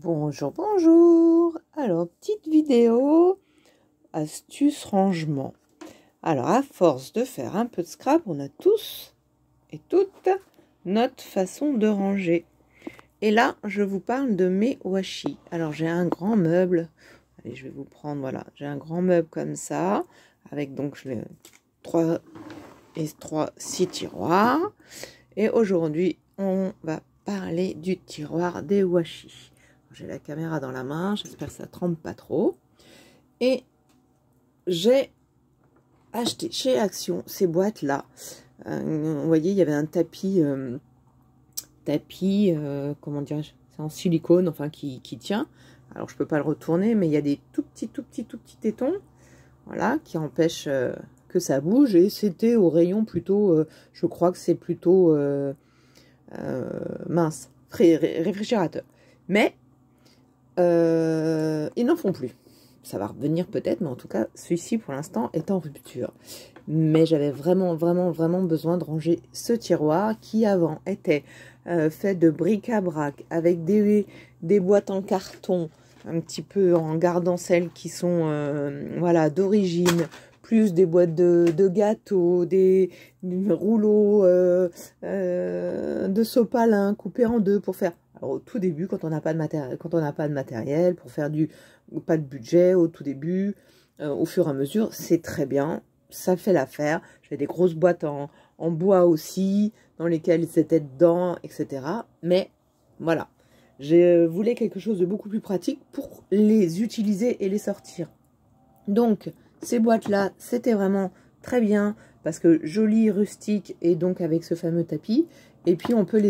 Bonjour, bonjour. Alors, petite vidéo, astuce rangement. Alors, à force de faire un peu de scrap, on a tous et toutes notre façon de ranger. Et là, je vous parle de mes washi. Alors, j'ai un grand meuble. Allez, je vais vous prendre, voilà. J'ai un grand meuble comme ça, avec donc les 6 tiroirs. Et aujourd'hui, on va parler du tiroir des washi. J'ai la caméra dans la main, j'espère que ça ne tremble pas trop. Et j'ai acheté chez Action ces boîtes-là. Vous voyez, il y avait un tapis, comment dirais-je, c'est en silicone, enfin qui tient. Alors, je ne peux pas le retourner, mais il y a des tout petits tétons, voilà, qui empêchent que ça bouge. Et c'était au rayon plutôt, je crois que c'est plutôt mince, réfrigérateur. Mais ils n'en font plus. Ça va revenir peut-être, mais en tout cas, celui-ci pour l'instant est en rupture. Mais j'avais vraiment besoin de ranger ce tiroir qui avant était fait de bric-à-brac avec des boîtes en carton, un petit peu en gardant celles qui sont voilà, d'origine, plus des boîtes de gâteaux, des rouleaux de sopalin coupés en deux pour faire. Alors, au tout début, quand on n'a pas de matériel, pour faire pas de budget au tout début, au fur et à mesure, c'est très bien, ça fait l'affaire. J'ai des grosses boîtes en bois aussi, dans lesquelles c'était dedans, etc. Mais voilà, je voulais quelque chose de beaucoup plus pratique pour les utiliser et les sortir. Donc, ces boîtes-là, c'était vraiment très bien, parce que joli, rustique, et donc avec ce fameux tapis. Et puis, on peut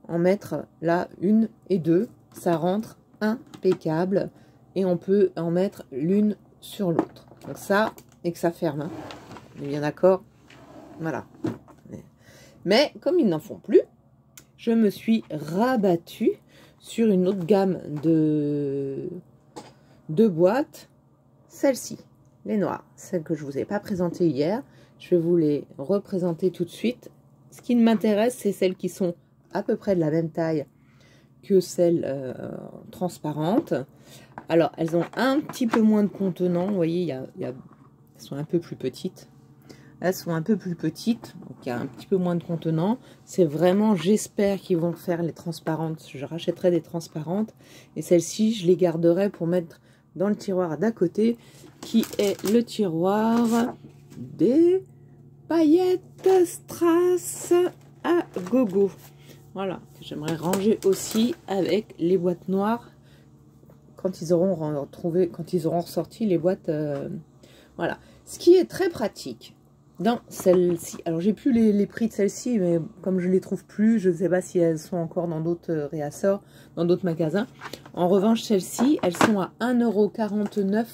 en mettre là une et deux, ça rentre impeccable et on peut en mettre l'une sur l'autre. Donc ça, et que ça ferme, hein. On est bien d'accord, voilà. Mais comme ils n'en font plus, je me suis rabattue sur une autre gamme de boîtes, celle-ci, les noires, celles que je vous ai pas présentées hier. Je vais vous les représenter tout de suite. Ce qui m'intéresse, c'est celles qui sont à peu près de la même taille que celles transparentes. Alors, elles ont un petit peu moins de contenant. Vous voyez, elles sont un peu plus petites. Elles sont un peu plus petites, donc il y a un petit peu moins de contenant. C'est vraiment, j'espère qu'ils vont faire les transparentes. Je rachèterai des transparentes. Et celles-ci, je les garderai pour mettre dans le tiroir d'à côté, qui est le tiroir des paillettes strass à gogo. Voilà, j'aimerais ranger aussi avec les boîtes noires quand ils auront ressorti les boîtes. Voilà, ce qui est très pratique dans celle-ci. Alors, j'ai plus les prix de celle-ci, mais comme je les trouve plus, je ne sais pas si elles sont encore dans d'autres réassorts, dans d'autres magasins. En revanche, celles-ci, elles sont à 1,49 €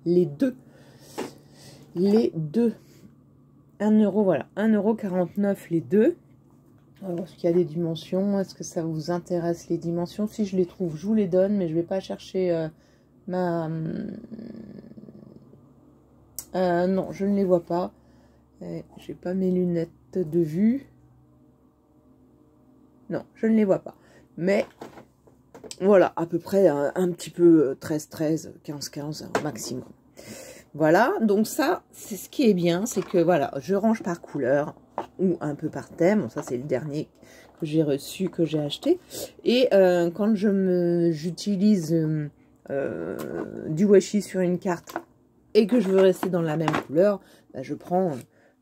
les deux. Les deux. 1 €, voilà, 1,49 € les deux. Alors, est-ce qu'il y a des dimensions? Est-ce que ça vous intéresse les dimensions? Si je les trouve, je vous les donne, mais je ne vais pas chercher non, je ne les vois pas. J'ai pas mes lunettes de vue. Non, je ne les vois pas. Mais voilà, à peu près un petit peu 13, 15 au maximum. Voilà, donc ça, c'est ce qui est bien, c'est que voilà, je range par couleur ou un peu par thème. Bon, ça, c'est le dernier que j'ai reçu, que j'ai acheté. Et quand j'utilise du washi sur une carte et que je veux rester dans la même couleur, bah, je prends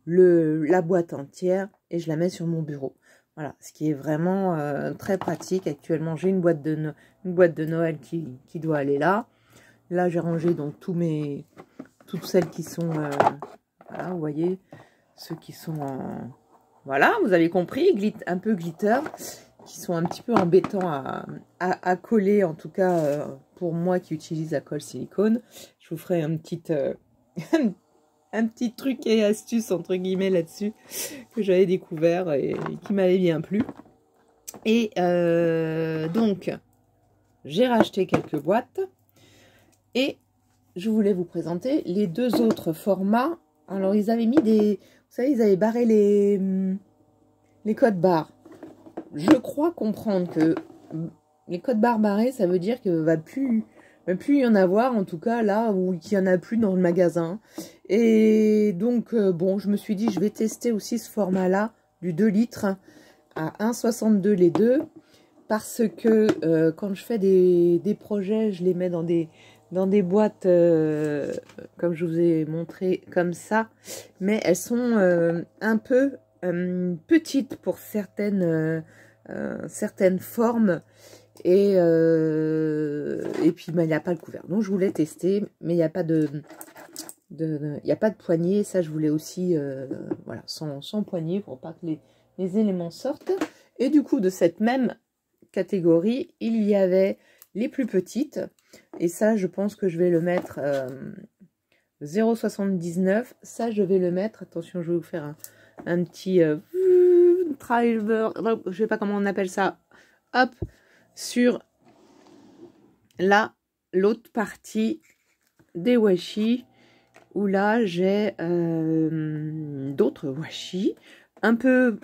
la boîte entière et je la mets sur mon bureau. Voilà, ce qui est vraiment très pratique. Actuellement, j'ai une boîte de Noël qui doit aller là. Là, j'ai rangé donc toutes celles qui sont, voilà, vous voyez, ceux qui sont en, voilà, vous avez compris, un peu glitter, qui sont un petit peu embêtants à coller, en tout cas pour moi qui utilise la colle silicone. Je vous ferai un petit truc et astuce entre guillemets là-dessus que j'avais découvert et qui m'avait bien plu. Et donc, j'ai racheté quelques boîtes et je voulais vous présenter les deux autres formats. Alors, ils avaient mis vous savez, ils avaient barré les codes barres. Je crois comprendre que les codes barres barrés, ça veut dire que va plus y en avoir, en tout cas là où il n'y en a plus dans le magasin. Et donc, bon, je me suis dit, je vais tester aussi ce format-là, du 2 litres à 1,62 les deux. Parce que quand je fais des projets, je les mets dans des boîtes, comme je vous ai montré, comme ça. Mais elles sont un peu petites pour certaines formes. Et puis, il n'y a pas le couvert. Donc, je voulais tester, mais il n'y a pas il n'y a pas de poignée. Ça, je voulais aussi, voilà, sans poignée pour pas que les éléments sortent. Et du coup, de cette même catégorie, il y avait les plus petites. Et ça, je pense que je vais le mettre 0,79. Ça, je vais le mettre, attention, je vais vous faire un petit driver, je sais pas comment on appelle ça, hop, sur l'autre partie des washi, où là, j'ai d'autres washi, un peu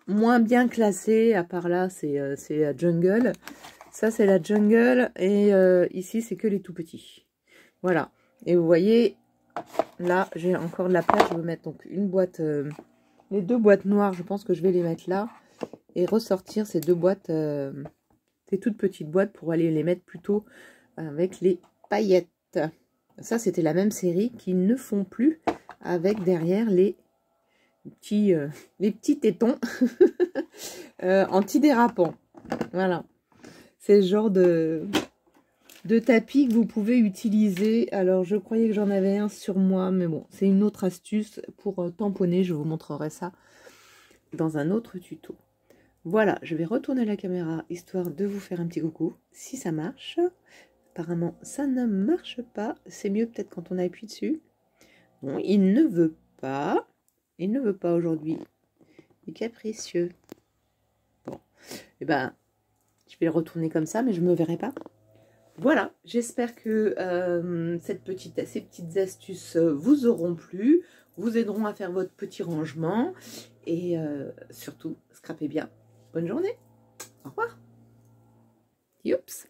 moins bien classés, à part là, c'est la jungle. Ça, c'est la jungle, et ici, c'est que les tout petits. Voilà. Et vous voyez, là, j'ai encore de la place. Je vais mettre donc une boîte, les deux boîtes noires, je pense que je vais les mettre là. Et ressortir ces deux boîtes, ces toutes petites boîtes, pour aller les mettre plutôt avec les paillettes. Ça, c'était la même série qu'ils ne font plus, avec derrière les petits tétons antidérapants. Voilà. C'est ce genre de tapis que vous pouvez utiliser. Alors, je croyais que j'en avais un sur moi, mais bon, c'est une autre astuce pour tamponner. Je vous montrerai ça dans un autre tuto. Voilà, je vais retourner la caméra, histoire de vous faire un petit coucou, si ça marche. Apparemment, ça ne marche pas. C'est mieux peut-être quand on appuie dessus. Bon, il ne veut pas. Il ne veut pas aujourd'hui. Il est capricieux. Bon, et ben, je vais le retourner comme ça, mais je ne me verrai pas. Voilà, j'espère que ces petites astuces vous auront plu, vous aideront à faire votre petit rangement. Et surtout, scrapez bien. Bonne journée. Au revoir. Youps.